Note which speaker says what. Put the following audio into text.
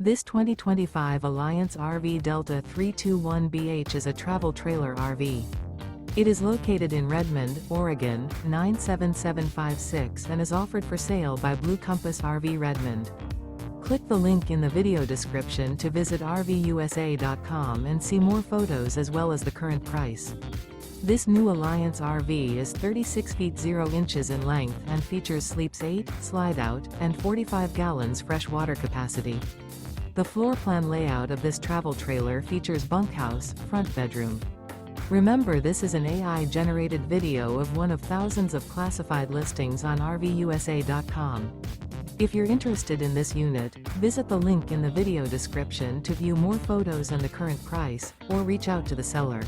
Speaker 1: This 2025 Alliance RV Delta 321BH is a travel trailer RV. It is located in Redmond, Oregon, 97756 and is offered for sale by Blue Compass RV Redmond. Click the link in the video description to visit RVUSA.com and see more photos as well as the current price. This new Alliance RV is 36 feet 0 inches in length and features sleeps 8, slide-out, and 45 gallons fresh water capacity. The floor plan layout of this travel trailer features bunkhouse, front bedroom. Remember, this is an AI-generated video of one of thousands of classified listings on RVUSA.com. If you're interested in this unit, visit the link in the video description to view more photos and the current price, or reach out to the seller.